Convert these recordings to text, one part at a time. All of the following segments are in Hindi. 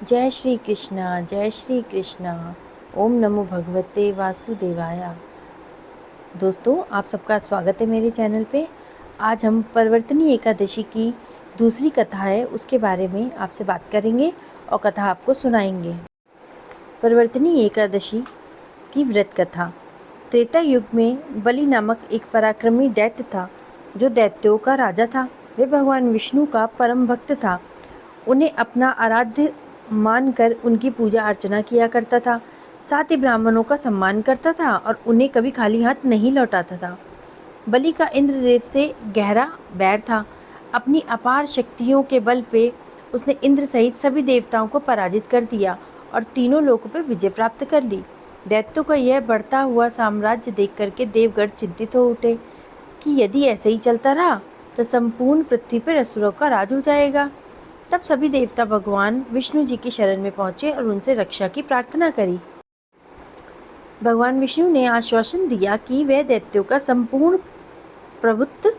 जय श्री कृष्णा, जय श्री कृष्णा। ओम नमो भगवते वासुदेवाय। दोस्तों, आप सबका स्वागत है मेरे चैनल पे। आज हम परवर्तनी एकादशी की दूसरी कथा है उसके बारे में आपसे बात करेंगे और कथा आपको सुनाएंगे। परवर्तनी एकादशी की व्रत कथा। त्रेता युग में बलि नामक एक पराक्रमी दैत्य था जो दैत्यों का राजा था। वह भगवान विष्णु का परम भक्त था। उन्हें अपना आराध्य मानकर उनकी पूजा अर्चना किया करता था। साथ ही ब्राह्मणों का सम्मान करता था और उन्हें कभी खाली हाथ नहीं लौटाता था। बलि का इंद्रदेव से गहरा बैर था। अपनी अपार शक्तियों के बल पे उसने इंद्र सहित सभी देवताओं को पराजित कर दिया और तीनों लोकों पर विजय प्राप्त कर ली। दैत्यों का यह बढ़ता हुआ साम्राज्य देख करके देवगण चिंतित हो उठे कि यदि ऐसे ही चलता रहा तो संपूर्ण पृथ्वी पर असुरों का राज हो जाएगा। तब सभी देवता भगवान विष्णु जी की शरण में पहुंचे और उनसे रक्षा की प्रार्थना करी। भगवान विष्णु ने आश्वासन दिया कि वे दैत्यों का संपूर्ण प्रभुत्व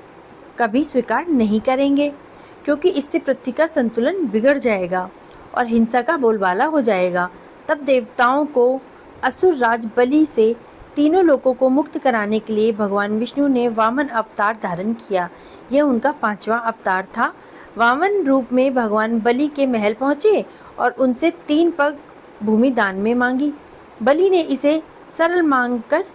कभी स्वीकार नहीं करेंगे, क्योंकि इससे पृथ्वी का संतुलन बिगड़ जाएगा और हिंसा का बोलबाला हो जाएगा। तब देवताओं को असुर राज बलि से तीनों लोकों को मुक्त कराने के लिए भगवान विष्णु ने वामन अवतार धारण किया। यह उनका 5वां अवतार था। वामन रूप में भगवान बलि के महल पहुंचे और उनसे 3 पग भूमि दान में मांगी। बलि ने इसे सरल मांगकर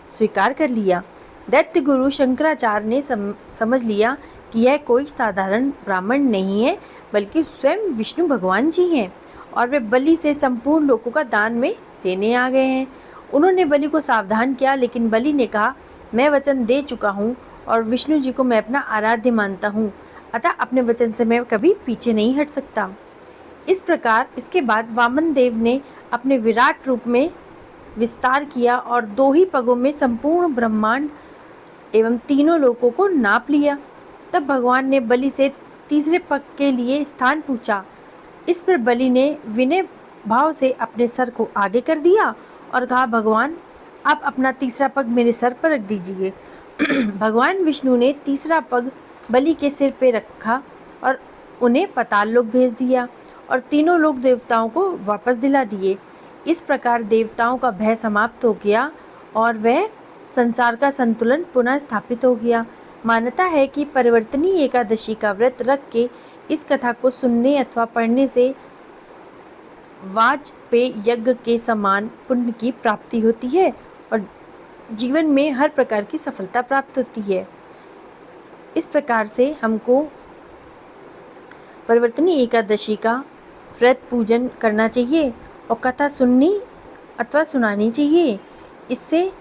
स्वीकार कर लिया। दैत्य गुरु शंकराचार्य ने समझ लिया कि यह कोई साधारण ब्राह्मण नहीं है, बल्कि स्वयं विष्णु भगवान जी हैं और वे बलि से संपूर्ण लोकों का दान में देने आ गए हैं। उन्होंने बलि को सावधान किया, लेकिन बलि ने कहा, मैं वचन दे चुका हूँ और विष्णु जी को मैं अपना आराध्य मानता हूँ, अतः अपने वचन से मैं कभी पीछे नहीं हट सकता। इस प्रकार इसके बाद वामन देव ने अपने विराट रूप में विस्तार किया और 2 ही पगों में संपूर्ण ब्रह्मांड एवं तीनों लोकों को नाप लिया। तब भगवान ने बलि से तीसरे पग के लिए स्थान पूछा। इस पर बलि ने विनय भाव से अपने सर को आगे कर दिया और कहा, भगवान, आप अपना तीसरा पग मेरे सर पर रख दीजिए। भगवान विष्णु ने तीसरा पग बलि के सिर पे रखा और उन्हें पाताल लोक भेज दिया और तीनों लोक देवताओं को वापस दिला दिए। इस प्रकार देवताओं का भय समाप्त हो गया और वह संसार का संतुलन पुनः स्थापित हो गया। मान्यता है कि परिवर्तनी एकादशी का व्रत रख के इस कथा को सुनने अथवा पढ़ने से वाजपेय यज्ञ के समान पुण्य की प्राप्ति होती है और जीवन में हर प्रकार की सफलता प्राप्त होती है। इस प्रकार से हमको परिवर्तनी एकादशी का व्रत पूजन करना चाहिए और कथा सुननी अथवा सुनानी चाहिए। इससे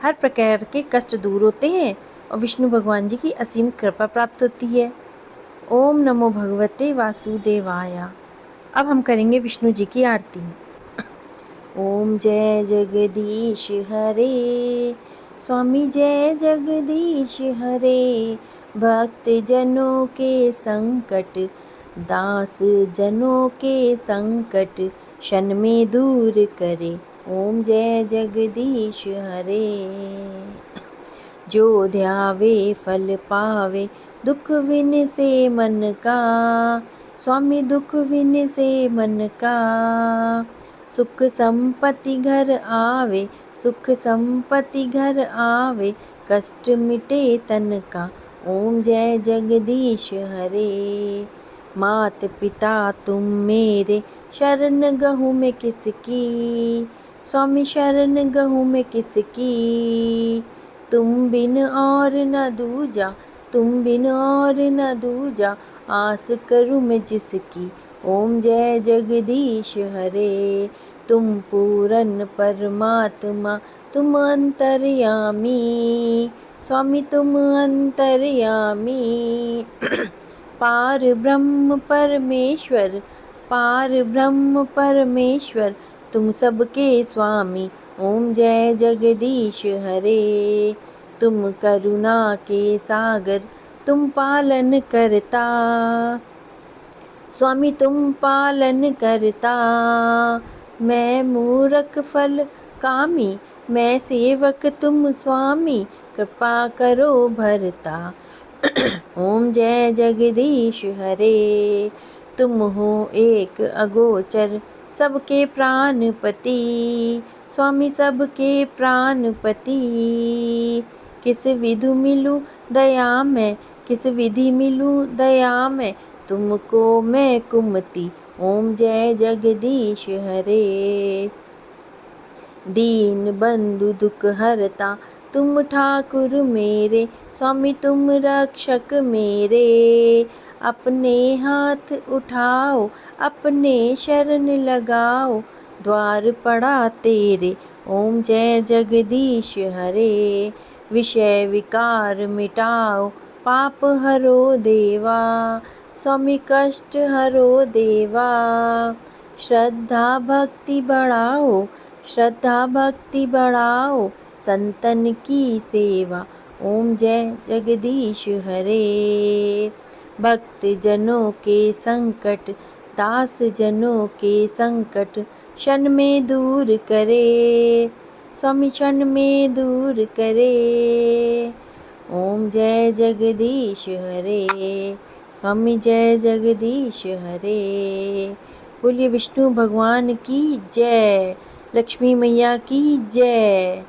हर प्रकार के कष्ट दूर होते हैं और विष्णु भगवान जी की असीम कृपा प्राप्त होती है। ओम नमो भगवते वासुदेवाय। अब हम करेंगे विष्णु जी की आरती। ओम जय जगदीश हरे, स्वामी जय जगदीश हरे। भक्त जनों के संकट, दास जनों के संकट क्षण में दूर करे। ओम जय जगदीश हरे। जो ध्यावे फल पावे, दुख विन से मन का। स्वामी दुख विन से मन का। सुख संपत्ति घर आवे, सुख संपत्ति घर आवे, कष्ट मिटे तन का। ओम जय जगदीश हरे। मात पिता तुम मेरे, शरण गहूँ मैं किसकी। स्वामी शरण गहूँ मैं किसकी। तुम बिन और न दूजा, तुम बिन और न दूजा, आस करूँ मैं जिसकी। ओम जय जगदीश हरे। तुम पूरन परमात्मा, तुम अंतर्यामी। स्वामी तुम अंतर्यामी। पार ब्रह्म परमेश्वर, पार ब्रह्म परमेश्वर, तुम सबके स्वामी। ओम जय जगदीश हरे। तुम करुणा के सागर, तुम पालन करता। स्वामी तुम पालन करता। मैं मूरख फल कामी, मैं सेवक तुम स्वामी, कृपा करो भरता। ओम जय जगदीश हरे। तुम हो एक अगोचर सबके प्राणपति, स्वामी सबके प्राणपति। किस विधि मिलूं दया में, किस विधि मिलूं दया में, तुमको मैं कुमति। ओम जय जगदीश हरे। दीन बंधु दुख हरता तुम ठाकुर मेरे, स्वामी तुम रक्षक मेरे। अपने हाथ उठाओ, अपने शरण लगाओ, द्वार पड़ा तेरे। ओम जय जगदीश हरे। विषय विकार मिटाओ, पाप हरो देवा, स्वामी कष्ट हरो देवा। श्रद्धा भक्ति बढ़ाओ, श्रद्धा भक्ति बढ़ाओ, संतन की सेवा। ओम जय जगदीश हरे। भक्त जनों के संकट, दास जनों के संकट, क्षण में दूर करे, स्वामी क्षण में दूर करे। ओम जय जगदीश हरे, स्वामी जय जगदीश हरे। बोलिए विष्णु भगवान की जय, लक्ष्मी मैया की जय।